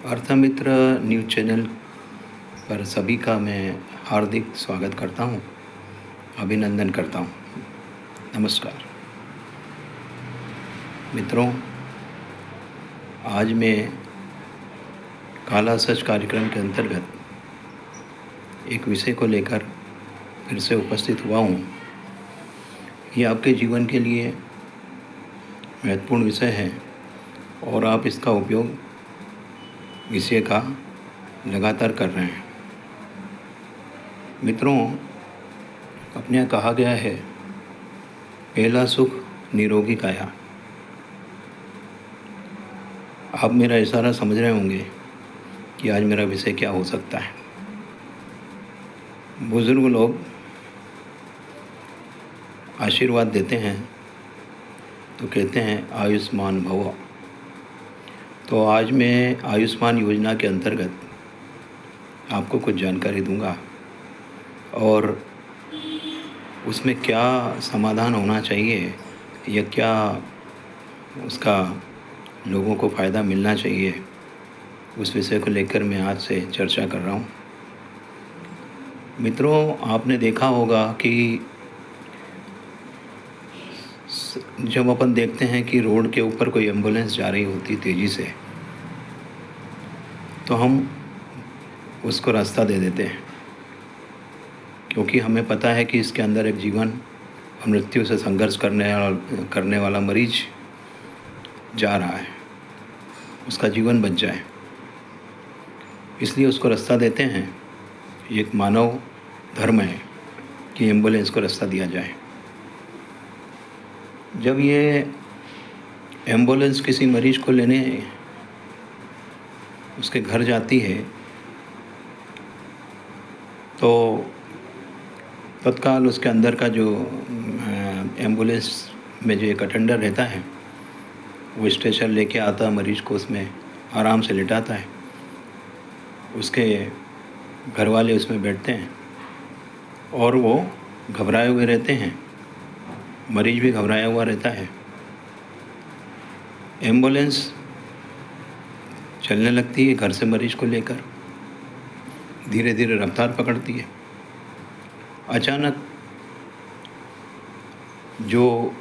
अर्थमित्र news channel पर सभी का मैं हार्दिक स्वागत करता हूँ, अभिनंदन करता हूँ। नमस्कार मित्रों, आज मैं काला सच कार्यक्रम के अंतर्गत एक विषय को लेकर फिर से उपस्थित हुआ हूँ। ये आपके जीवन के लिए महत्वपूर्ण विषय है और आप इसका उपयोग विषय का लगातार कर रहे हैं। मित्रों, अपने यहाँ कहा गया है, पहला सुख निरोगी काया। आप मेरा इशारा समझ रहे होंगे कि आज मेरा विषय क्या हो सकता है। बुजुर्ग लोग आशीर्वाद देते हैं तो कहते हैं आयुष्मान भव। तो आज मैं आयुष्मान योजना के अंतर्गत आपको कुछ जानकारी दूंगा और उसमें क्या समाधान होना चाहिए या क्या उसका लोगों को फ़ायदा मिलना चाहिए, उस विषय को लेकर मैं आज से चर्चा कर रहा हूँ। मित्रों, आपने देखा होगा कि जब अपन देखते हैं कि रोड के ऊपर कोई एम्बुलेंस जा रही होती तेज़ी से, तो हम उसको रास्ता दे देते हैं, क्योंकि हमें पता है कि इसके अंदर एक जीवन और मृत्यु से संघर्ष करने वाला मरीज जा रहा है, उसका जीवन बच जाए, इसलिए उसको रास्ता देते हैं। ये एक मानव धर्म है कि एम्बुलेंस को रास्ता दिया जाए। जब ये एम्बुलेंस किसी मरीज को लेने उसके घर जाती है तो तत्काल उसके अंदर का जो एम्बुलेंस में जो एक अटेंडर रहता है, वो स्ट्रेचर लेके आता है, मरीज़ को उसमें आराम से लिटाता है। उसके घर वाले उसमें बैठते हैं और वो घबराए हुए रहते हैं, मरीज़ भी घबराया हुआ रहता है। एम्बुलेंस चलने लगती है घर से मरीज़ को लेकर, धीरे धीरे रफ्तार पकड़ती है। अचानक जो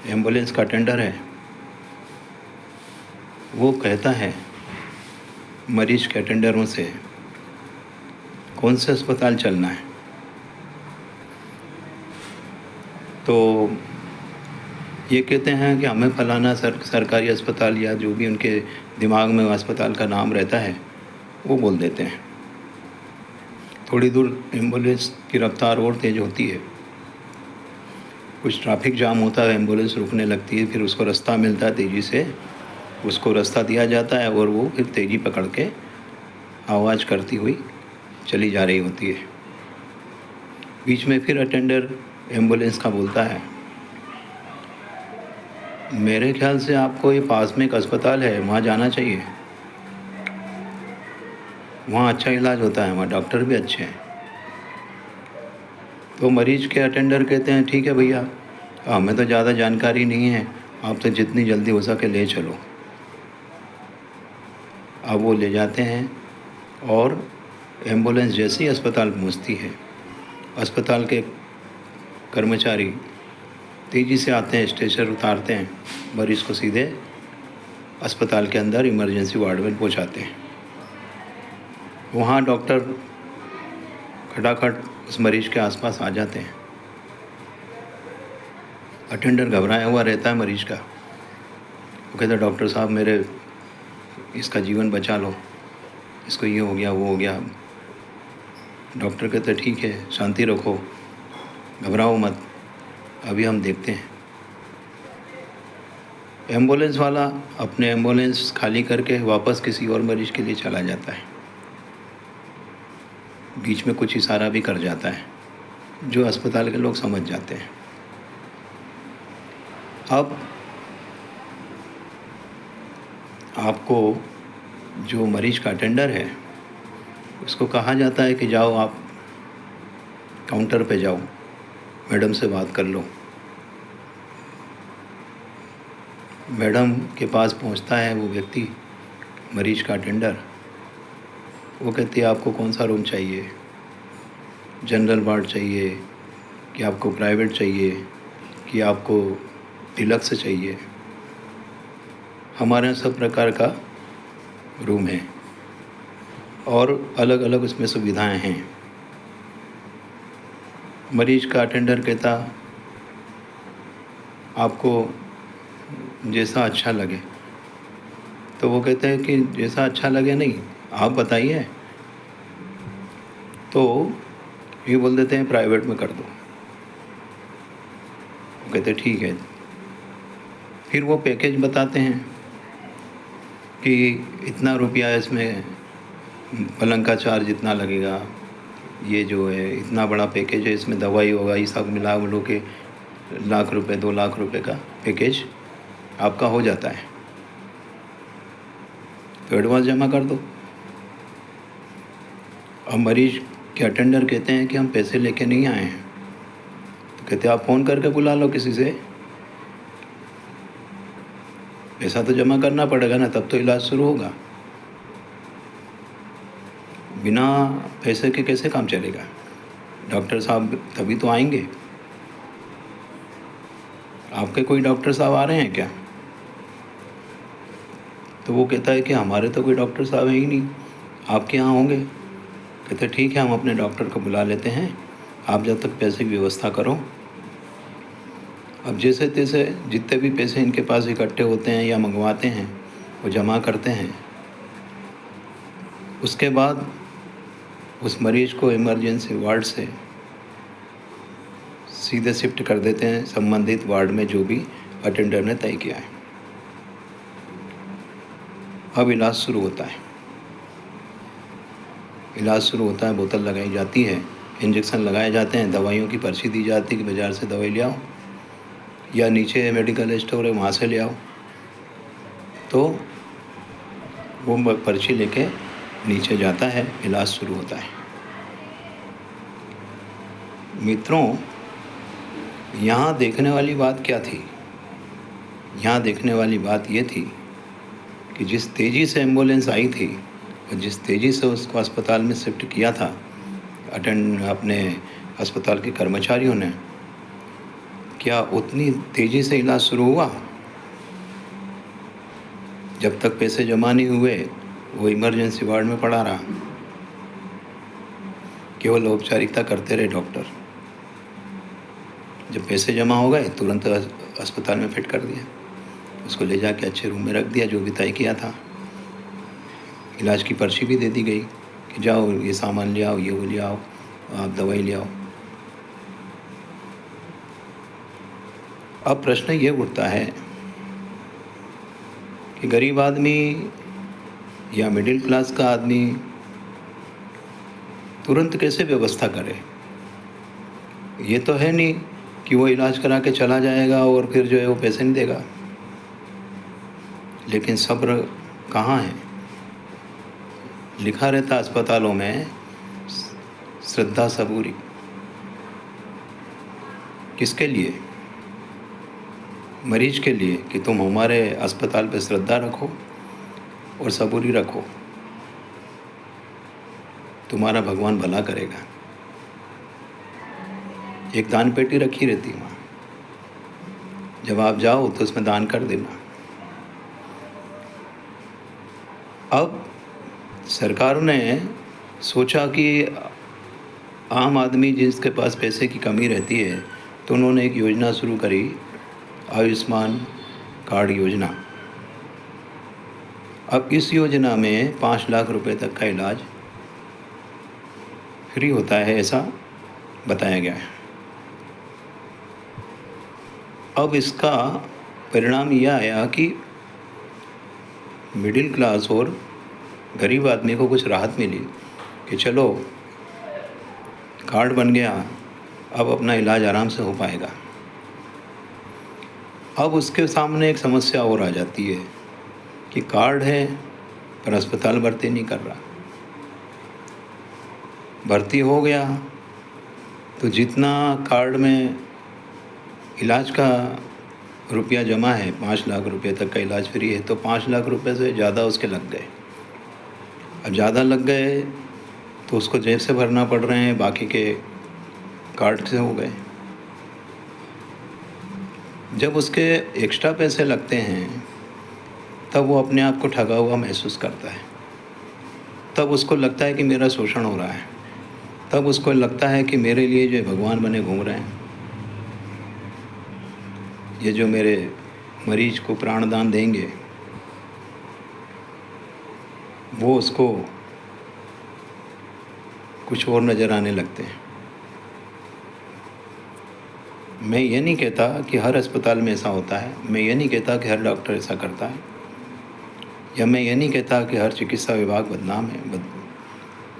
एम्बुलेंस का अटेंडर है वो कहता है मरीज़ के अटेंडरों से, कौन से अस्पताल चलना है। तो ये कहते हैं कि हमें फलाना सरकारी अस्पताल या जो भी उनके दिमाग में अस्पताल का नाम रहता है वो बोल देते हैं। थोड़ी दूर एम्बुलेंस की रफ्तार और तेज़ होती है, कुछ ट्रैफिक जाम होता है, एम्बुलेंस रुकने लगती है, फिर उसको रास्ता मिलता है, तेज़ी से उसको रास्ता दिया जाता है और वो फिर तेज़ी पकड़ के आवाज़ करती हुई चली जा रही होती है। बीच में फिर अटेंडर एम्बुलेंस का बोलता है, मेरे ख्याल से आपको ये पास में एक अस्पताल है, वहाँ जाना चाहिए, वहाँ अच्छा इलाज होता है, वहाँ डॉक्टर भी अच्छे हैं। तो मरीज़ के अटेंडर कहते हैं, ठीक है भैया, हमें तो ज़्यादा जानकारी नहीं है, आप तो जितनी जल्दी हो सके ले चलो। अब वो ले जाते हैं और एम्बुलेंस जैसे ही अस्पताल पहुंचती है, अस्पताल के कर्मचारी तेज़ी से आते हैं, स्ट्रेचर उतारते हैं, मरीज़ को सीधे अस्पताल के अंदर इमरजेंसी वार्ड में पहुंचाते हैं। वहाँ डॉक्टर खटाखट उस मरीज़ के आसपास आ जाते हैं। अटेंडर घबराया हुआ रहता है मरीज़ का, वो कहता है, डॉक्टर साहब मेरे इसका जीवन बचा लो, इसको ये हो गया वो हो गया। डॉक्टर कहते ठीक है, शांति रखो, घबराओ मत, अभी हम देखते हैं। एम्बुलेंस वाला अपने एम्बुलेंस खाली करके वापस किसी और मरीज़ के लिए चला जाता है, बीच में कुछ इशारा भी कर जाता है, जो अस्पताल के लोग समझ जाते हैं। अब आपको जो मरीज़ का अटेंडर है उसको कहा जाता है कि जाओ, आप काउंटर पे जाओ, मैडम से बात कर लो। मैडम के पास पहुंचता है वो व्यक्ति मरीज का अटेंडर, वो कहती है आपको कौन सा रूम चाहिए, जनरल वार्ड चाहिए कि आपको प्राइवेट चाहिए कि आपको डिलक्स चाहिए। हमारे यहाँ सब प्रकार का रूम है और अलग अलग उसमें सुविधाएं हैं। मरीज का अटेंडर कहता आपको जैसा अच्छा लगे, तो वो कहते हैं कि जैसा अच्छा लगे नहीं, आप बताइए। तो ये बोल देते हैं प्राइवेट में कर दो। वो कहते ठीक है। फिर वो पैकेज बताते हैं कि इतना रुपया इसमें पलंग का चार्ज इतना लगेगा, ये जो है इतना बड़ा पैकेज है, इसमें दवाई होगा, ये सब मिला लो के लाख रुपए 2 लाख रुपए का पैकेज आपका हो जाता है, तो एडवांस जमा कर दो। अब मरीज के अटेंडर कहते हैं कि हम पैसे लेके नहीं आए हैं, तो कहते आप फ़ोन करके बुला लो किसी से, पैसा तो जमा करना पड़ेगा ना, तब तो इलाज शुरू होगा। बिना पैसे के कैसे काम चलेगा? डॉक्टर साहब तभी तो आएंगे। आपके कोई डॉक्टर साहब आ रहे हैं क्या? तो वो कहता है कि हमारे तो कोई डॉक्टर साहब है ही नहीं, आपके यहाँ होंगे। कहते ठीक है, हम अपने डॉक्टर को बुला लेते हैं, आप जब तक पैसे की व्यवस्था करो। अब जैसे तैसे जितने भी पैसे इनके पास इकट्ठे होते हैं या मंगवाते हैं, वो जमा करते हैं। उसके बाद उस मरीज़ को इमरजेंसी वार्ड से सीधे शिफ्ट कर देते हैं संबंधित वार्ड में, जो भी अटेंडर ने तय किया है। अब इलाज शुरू होता है। इलाज शुरू होता है, बोतल लगाई जाती है, इंजेक्शन लगाए जाते हैं, दवाइयों की पर्ची दी जाती है कि बाज़ार से दवाई ले आओ या नीचे मेडिकल स्टोर है वहाँ से ले आओ। तो वो पर्ची लेके नीचे जाता है, इलाज शुरू होता है। मित्रों, यहाँ देखने वाली बात क्या थी? यहाँ देखने वाली बात ये थी कि जिस तेज़ी से एम्बुलेंस आई थी और जिस तेज़ी से उसको अस्पताल में शिफ्ट किया था अपने अस्पताल के कर्मचारियों ने, क्या उतनी तेज़ी से इलाज शुरू हुआ? जब तक पैसे जमा नहीं हुए वो इमरजेंसी वार्ड में पड़ा रहा, केवल औपचारिकता करते रहे डॉक्टर। जब पैसे जमा हो गए तुरंत अस्पताल में फिट कर दिया, उसको ले जाके अच्छे रूम में रख दिया जो भी तय किया था। इलाज की पर्ची भी दे दी गई कि जाओ ये सामान ले आओ, ये वो ले आओ, आप दवाई ले आओ। अब प्रश्न ये उठता है कि गरीब आदमी या मिडिल क्लास का आदमी तुरंत कैसे व्यवस्था करे? ये तो है नहीं कि वो इलाज करा के चला जाएगा और फिर जो है वो पैसे नहीं देगा। लेकिन सब्र कहाँ है? लिखा रहता अस्पतालों में श्रद्धा सबूरी। किसके लिए? मरीज के लिए कि तुम हमारे अस्पताल पे श्रद्धा रखो और सबूरी रखो, तुम्हारा भगवान भला करेगा। एक दान पेटी रखी रहती वहाँ, जब आप जाओ तो उसमें दान कर देना। अब सरकार ने सोचा कि आम आदमी जिसके पास पैसे की कमी रहती है, तो उन्होंने एक योजना शुरू करी, आयुष्मान कार्ड योजना। अब इस योजना में 5 लाख रुपए तक का इलाज फ्री होता है, ऐसा बताया गया है। अब इसका परिणाम यह आया कि मिडिल क्लास और गरीब आदमी को कुछ राहत मिली कि चलो कार्ड बन गया, अब अपना इलाज आराम से हो पाएगा। अब उसके सामने एक समस्या और आ जाती है कि कार्ड है पर अस्पताल भर्ती नहीं कर रहा। भर्ती हो गया तो जितना कार्ड में इलाज का रुपया जमा है, 5 लाख रुपए तक का इलाज फ्री है, तो 5 लाख रुपए से ज़्यादा उसके लग गए। अब ज़्यादा लग गए तो उसको जेब से भरना पड़ रहे हैं, बाकी के कार्ड से हो गए। जब उसके एक्स्ट्रा पैसे लगते हैं तब वो अपने आप को ठगा हुआ महसूस करता है। तब उसको लगता है कि मेरा शोषण हो रहा है। तब उसको लगता है कि मेरे लिए जो भगवान बने घूम रहे हैं, ये जो मेरे मरीज को प्राणदान देंगे, वो उसको कुछ और नज़र आने लगते हैं। मैं ये नहीं कहता कि हर अस्पताल में ऐसा होता है, मैं ये नहीं कहता कि हर डॉक्टर ऐसा करता है, या मैं ये नहीं कहता कि हर चिकित्सा विभाग बदनाम है,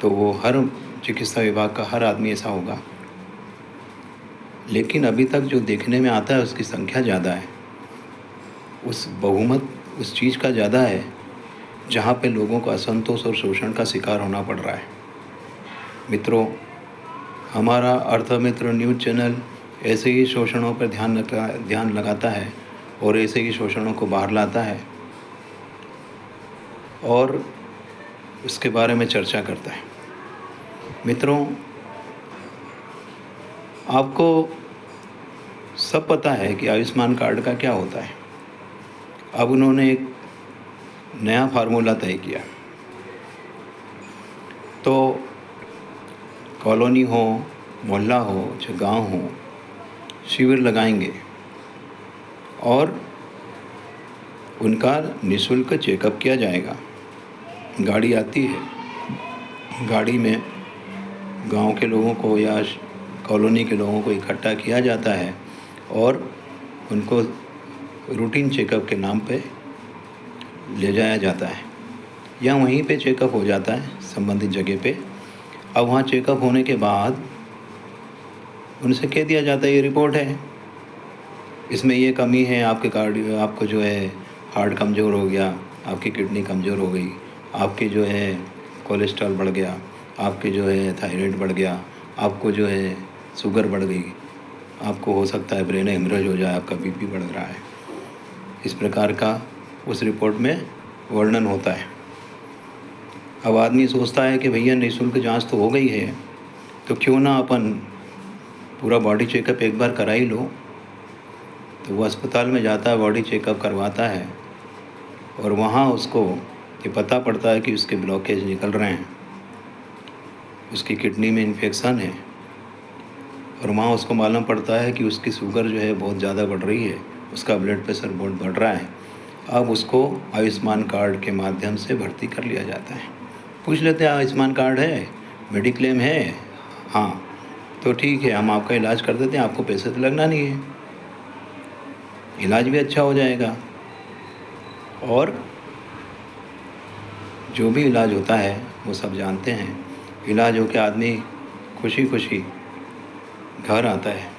तो वो हर चिकित्सा विभाग का हर आदमी ऐसा होगा। लेकिन अभी तक जो देखने में आता है उसकी संख्या ज़्यादा है, उस बहुमत उस चीज़ का ज़्यादा है जहाँ पे लोगों को असंतोष और शोषण का शिकार होना पड़ रहा है। मित्रों, हमारा अर्थमित्र न्यूज़ चैनल ऐसे ही शोषणों पर ध्यान लगाता है और ऐसे ही शोषणों को बाहर लाता है और उसके बारे में चर्चा करता है। मित्रों, आपको सब पता है कि आयुष्मान कार्ड का क्या होता है। अब उन्होंने एक नया फार्मूला तय किया। तो कॉलोनी हो, मोहल्ला हो, चाहे गाँव हो, शिविर लगाएंगे और उनका निःशुल्क चेकअप किया जाएगा। गाड़ी आती है, गाड़ी में गांव के लोगों को या कॉलोनी के लोगों को इकट्ठा किया जाता है और उनको रूटीन चेकअप के नाम पे ले जाया जाता है, या वहीं पे चेकअप हो जाता है संबंधित जगह पे। अब वहाँ चेकअप होने के बाद उनसे कह दिया जाता है ये रिपोर्ट है, इसमें ये कमी है, आपके कार्डियो आपको जो है हार्ट कमज़ोर हो गया, आपकी किडनी कमज़ोर हो गई, आपके जो है कोलेस्ट्रॉल बढ़ गया, आपके जो है थायराइड बढ़ गया, आपको जो है शुगर बढ़ गई, आपको हो सकता है ब्रेन हेमरेज हो जाए, आपका बीपी बढ़ रहा है। इस प्रकार का उस रिपोर्ट में वर्णन होता है। अब आदमी सोचता है कि भैया निःशुल्क जांच तो हो गई है, तो क्यों ना अपन पूरा बॉडी चेकअप एक बार करा ही लो। तो वो अस्पताल में जाता है, बॉडी चेकअप करवाता है और वहाँ उसको ये पता पड़ता है कि उसके ब्लॉकेज निकल रहे हैं, उसकी किडनी में इन्फेक्शन है, और वहाँ उसको मालूम पड़ता है कि उसकी शुगर जो है बहुत ज़्यादा बढ़ रही है, उसका ब्लड प्रेशर बहुत बढ़ रहा है। अब उसको आयुष्मान कार्ड के माध्यम से भर्ती कर लिया जाता है। पूछ लेते हैं आयुष्मान कार्ड है, मेडिक्लेम है, हाँ तो ठीक है, हम आपका इलाज कर देते हैं, आपको पैसे तो लगना नहीं है, इलाज भी अच्छा हो जाएगा। और जो भी इलाज होता है वो सब जानते हैं, इलाज हो के आदमी खुशी खुशी घर आता है।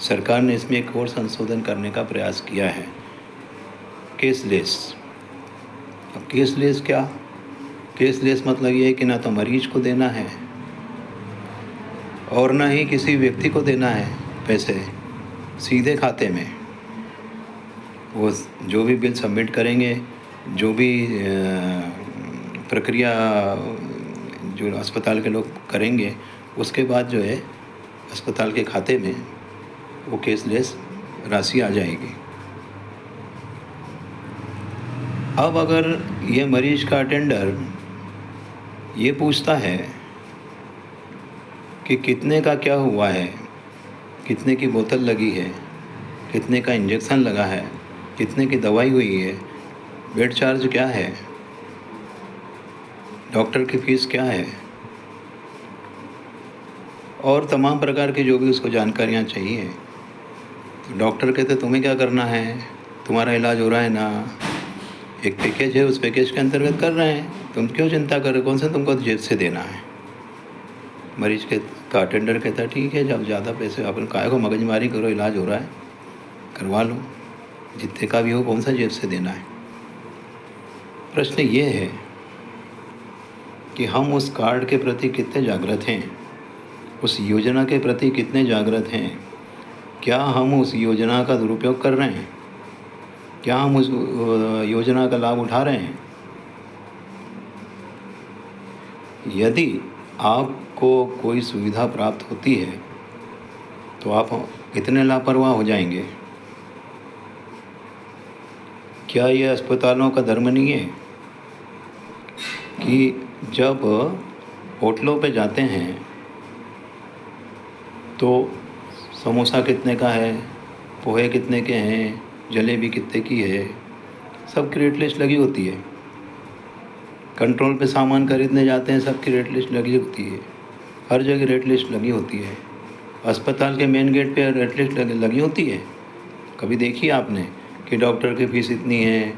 सरकार ने इसमें एक और संशोधन करने का प्रयास किया है, केसलेस। अब केसलेस क्या? केसलेस मतलब ये है कि ना तो मरीज को देना है और ना ही किसी व्यक्ति को देना है पैसे, सीधे खाते में। वो जो भी बिल सबमिट करेंगे, जो भी प्रक्रिया जो अस्पताल के लोग करेंगे, उसके बाद जो है अस्पताल के खाते में वो केसलेस राशि आ जाएगी। अब अगर ये मरीज का अटेंडर ये पूछता है कि कितने का क्या हुआ है, कितने की बोतल लगी है, कितने का इंजेक्शन लगा है, कितने की दवाई हुई है, बेड चार्ज क्या है, डॉक्टर की फ़ीस क्या है, और तमाम प्रकार की जो भी उसको जानकारियाँ चाहिए, तो डॉक्टर कहते तुम्हें क्या करना है, तुम्हारा इलाज हो रहा है ना, एक पैकेज है, उस पैकेज के अंतर्गत कर रहे हैं, तुम क्यों चिंता कर रहे, कौन सा तुमको जेब से देना है। मरीज के का अटेंडर कहता है ठीक है, जब ज़्यादा पैसे अपन काहे को मगजमारी करो, इलाज हो रहा है करवा लो, जितने का भी हो, कौन सा जेब से देना है। प्रश्न ये है कि हम उस कार्ड के प्रति कितने जागृत हैं, उस योजना के प्रति कितने जागृत हैं। क्या हम उस योजना का दुरुपयोग कर रहे हैं? क्या हम उस योजना का लाभ उठा रहे हैं? यदि आपको कोई सुविधा प्राप्त होती है तो आप इतने लापरवाह हो जाएंगे। क्या ये अस्पतालों का धर्म नहीं है कि जब होटलों पे जाते हैं तो समोसा कितने का है, पोहे कितने के हैं, जलेबी कितने की है, सबकी रेट लिस्ट लगी होती है। कंट्रोल पे सामान खरीदने जाते हैं, सबकी रेट लिस्ट लगी होती है। हर जगह रेट लिस्ट लगी होती है। अस्पताल के मेन गेट पे रेट लिस्ट लगी होती है। कभी देखी आपने कि डॉक्टर की फ़ीस इतनी है,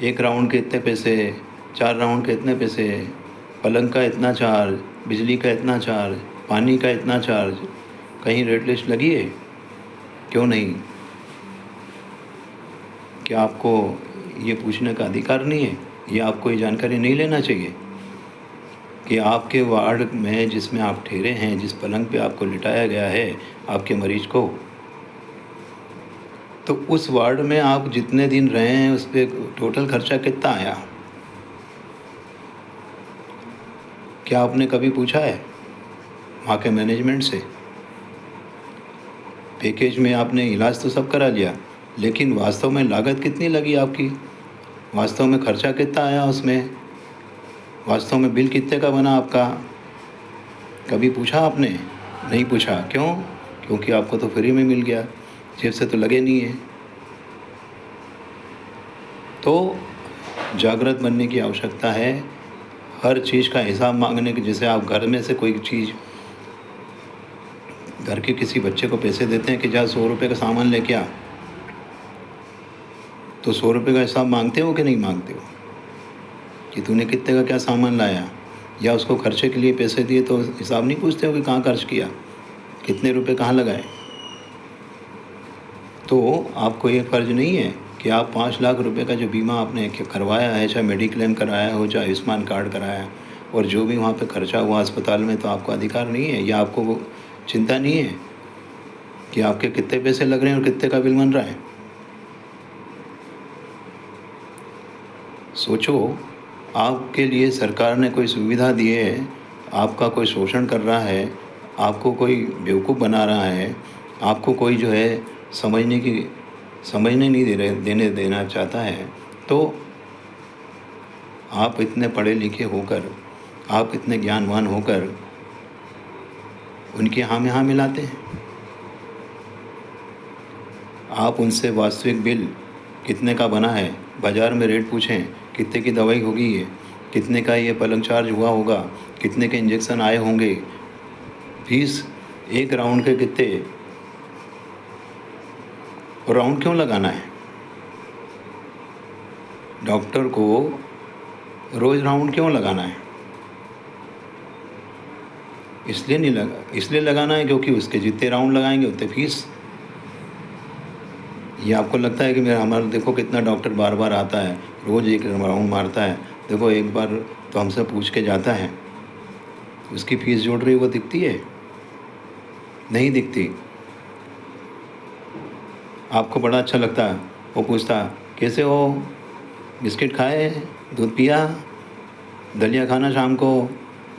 1 राउंड के इतने पैसे, 4 राउंड के इतने पैसे, पलंग का इतना चार्ज, बिजली का इतना चार्ज, पानी का इतना चार्ज, कहीं रेट लिस्ट लगी है? क्यों नहीं? क्या आपको ये पूछने का अधिकार नहीं है? या आपको ये जानकारी नहीं लेना चाहिए कि आपके वार्ड में जिसमें आप ठहरे हैं, जिस पलंग पे आपको लिटाया गया है आपके मरीज़ को, तो उस वार्ड में आप जितने दिन रहे हैं उस पे टोटल खर्चा कितना आया? क्या आपने कभी पूछा है वहाँ के मैनेजमेंट से? पैकेज में आपने इलाज तो सब करा लिया, लेकिन वास्तव में लागत कितनी लगी आपकी? वास्तव में खर्चा कितना आया उसमें? वास्तव में बिल कितने का बना आपका? कभी पूछा आपने? नहीं पूछा। क्यों? क्योंकि आपको तो फ्री में मिल गया, जेब से तो लगे नहीं है। तो जागृत बनने की आवश्यकता है। हर चीज़ का हिसाब मांगने की, जैसे आप घर में से कोई चीज़, घर के किसी बच्चे को पैसे देते हैं कि जा 100 रुपये का सामान लेके आ, तो 100 रुपये का हिसाब मांगते हो कि नहीं मांगते हो कि तूने कितने का क्या सामान लाया? या उसको खर्चे के लिए पैसे दिए तो हिसाब नहीं पूछते हो कि कहाँ खर्च किया, कितने रुपए कहाँ लगाए? तो आपको ये फ़र्ज़ नहीं है कि आप 5 लाख रुपए का जो बीमा आपने करवाया है, चाहे मेडिक्लेम कराया हो, चाहे आयुष्मान कार्ड कराया, और जो भी वहाँ पे खर्चा हुआ अस्पताल में, तो आपको अधिकार नहीं है या आपको वो चिंता नहीं है कि आपके कितने पैसे लग रहे हैं और कितने का बिल बन रहा है? सोचो, आपके लिए सरकार ने कोई सुविधा दी है, आपका कोई शोषण कर रहा है, आपको कोई बेवकूफ़ बना रहा है, आपको कोई जो है समझने नहीं देना चाहता है, तो आप इतने पढ़े लिखे होकर, आप इतने ज्ञानवान होकर उनके हाँ में हाँ मिलाते हैं। आप उनसे वास्तविक बिल कितने का बना है, बाज़ार में रेट पूछें, कितने की दवाई होगी ये, कितने का ये पलंग चार्ज हुआ होगा, कितने के इंजेक्शन आए होंगे, फीस 1 राउंड के कितने, और राउंड क्यों लगाना है? डॉक्टर को रोज़ राउंड क्यों लगाना है? इसलिए लगाना है क्योंकि उसके जितने राउंड लगाएंगे उतने फीस। ये आपको लगता है कि हमारा देखो कितना डॉक्टर बार बार आता है, रोज़ एक राउंड मारता है, देखो एक बार तो हमसे पूछ के जाता है, उसकी फ़ीस जोड़ रही वो दिखती है? नहीं दिखती। आपको बड़ा अच्छा लगता है, वो पूछता कैसे हो, बिस्किट खाए, दूध पिया, दलिया खाना शाम को,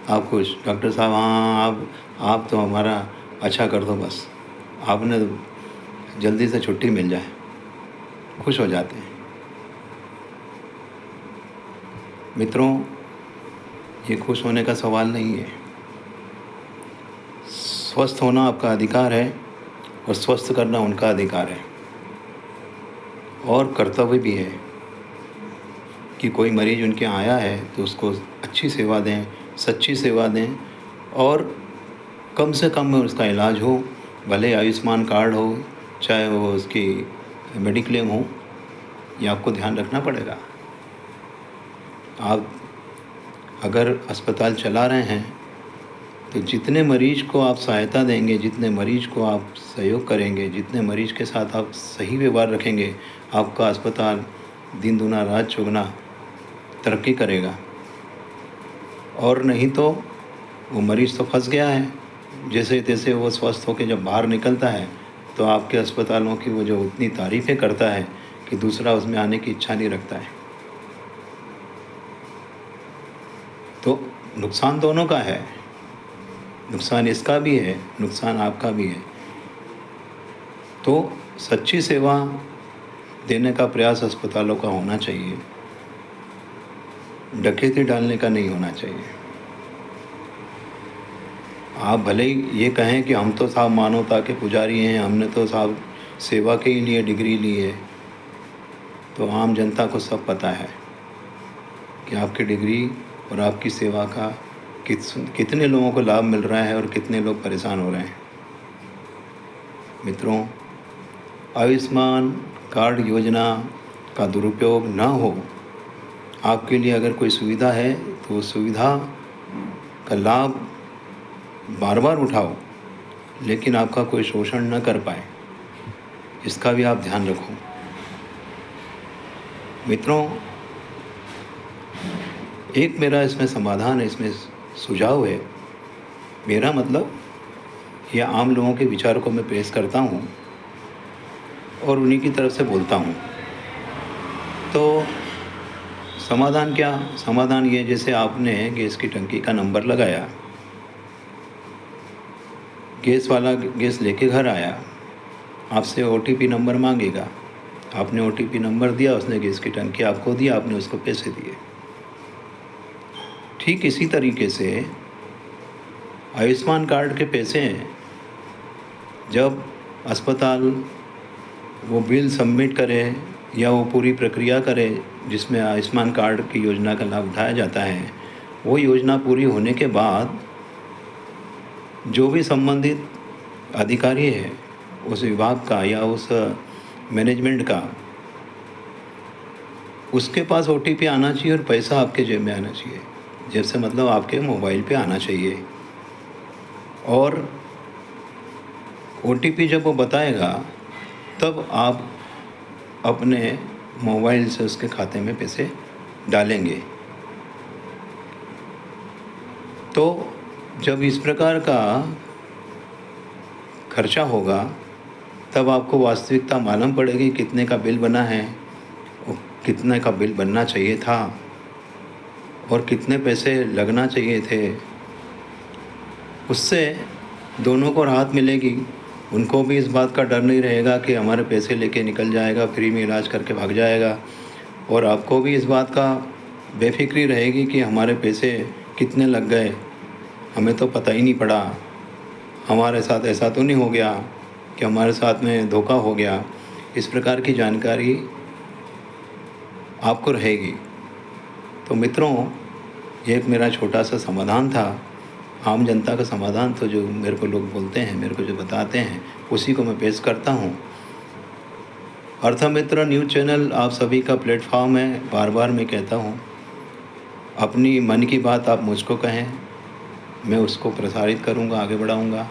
आप खुश, डॉक्टर साहब हाँ आप तो हमारा अच्छा कर दो बस, आपने जल्दी से छुट्टी मिल जाए, खुश हो जाते हैं। मित्रों, ये खुश होने का सवाल नहीं है। स्वस्थ होना आपका अधिकार है और स्वस्थ करना उनका अधिकार है, और कर्तव्य भी है कि कोई मरीज़ उनके यहाँ आया है तो उसको अच्छी सेवा दें, सच्ची सेवा दें, और कम से कम में उसका इलाज हो, भले आयुष्मान कार्ड हो, चाहे वो उसकी मेडिक्लेम हो, ये आपको ध्यान रखना पड़ेगा। आप अगर अस्पताल चला रहे हैं तो जितने मरीज़ को आप सहायता देंगे, जितने मरीज़ को आप सहयोग करेंगे, जितने मरीज़ के साथ आप सही व्यवहार रखेंगे, आपका अस्पताल दिन दुना रात चौगुना तरक्की करेगा। और नहीं तो वो मरीज़ तो फंस गया है, जैसे तैसे वो स्वस्थ होकर जब बाहर निकलता है तो आपके अस्पतालों की वो जो उतनी तारीफ़ें करता है कि दूसरा उसमें आने की इच्छा नहीं रखता है। तो नुकसान दोनों का है, नुकसान इसका भी है, नुकसान आपका भी है। तो सच्ची सेवा देने का प्रयास अस्पतालों का होना चाहिए, डकैती डालने का नहीं होना चाहिए। आप भले ही ये कहें कि हम तो साहब मानवता के पुजारी हैं, हमने तो साहब सेवा के ही लिए डिग्री ली है, तो आम जनता को सब पता है कि आपकी डिग्री और आपकी सेवा का कितने लोगों को लाभ मिल रहा है और कितने लोग परेशान हो रहे हैं। मित्रों, आयुष्मान कार्ड योजना का दुरुपयोग ना हो। आपके लिए अगर कोई सुविधा है तो उस सुविधा का लाभ बार बार उठाओ, लेकिन आपका कोई शोषण न कर पाए, इसका भी आप ध्यान रखो। मित्रों, एक मेरा इसमें समाधान है, इसमें सुझाव है। मेरा मतलब ये आम लोगों के विचारों को मैं पेश करता हूँ और उन्हीं की तरफ से बोलता हूँ। तो समाधान क्या? समाधान ये, जैसे आपने गैस की टंकी का नंबर लगाया, गैस वाला गैस लेके घर आया, आपसे OTP नंबर मांगेगा, आपने OTP नंबर दिया, उसने गैस की टंकी आपको दिया, आपने उसको पैसे दिए। ठीक इसी तरीके से आयुष्मान कार्ड के पैसे हैं, जब अस्पताल वो बिल सबमिट करे या वो पूरी प्रक्रिया करे जिसमें आयुष्मान कार्ड की योजना का लाभ उठाया जाता है, वो योजना पूरी होने के बाद जो भी संबंधित अधिकारी है उस विभाग का या उस मैनेजमेंट का, उसके पास OTP आना चाहिए और पैसा आपके जेब में आना चाहिए। जैसे मतलब आपके मोबाइल पे आना चाहिए, और OTP जब वो बताएगा तब आप अपने मोबाइल से उसके खाते में पैसे डालेंगे। तो जब इस प्रकार का खर्चा होगा तब आपको वास्तविकता मालूम पड़ेगी कितने का बिल बना है और कितने का बिल बनना चाहिए था और कितने पैसे लगना चाहिए थे। उससे दोनों को राहत मिलेगी, उनको भी इस बात का डर नहीं रहेगा कि हमारे पैसे लेके निकल जाएगा, फ्री में इलाज करके भाग जाएगा, और आपको भी इस बात का बेफिक्री रहेगी कि हमारे पैसे कितने लग गए, हमें तो पता ही नहीं पड़ा, हमारे साथ ऐसा तो नहीं हो गया कि हमारे साथ में धोखा हो गया। इस प्रकार की जानकारी आपको रहेगी। तो मित्रों, ये एक मेरा छोटा सा समाधान था, आम जनता का समाधान। तो जो मेरे को लोग बोलते हैं, मेरे को जो बताते हैं, उसी को मैं पेश करता हूँ। अर्थमित्र न्यूज़ चैनल आप सभी का प्लेटफॉर्म है। बार बार मैं कहता हूँ, अपनी मन की बात आप मुझको कहें, मैं उसको प्रसारित करूँगा, आगे बढ़ाऊँगा।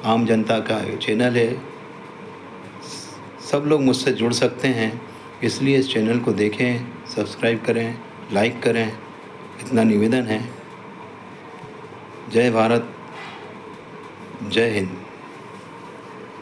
आम जनता का चैनल है, सब लोग मुझसे जुड़ सकते हैं, इसलिए इस चैनल को देखें, सब्सक्राइब करें, लाइक करें, इतना निवेदन है। जय भारत, जय हिंद।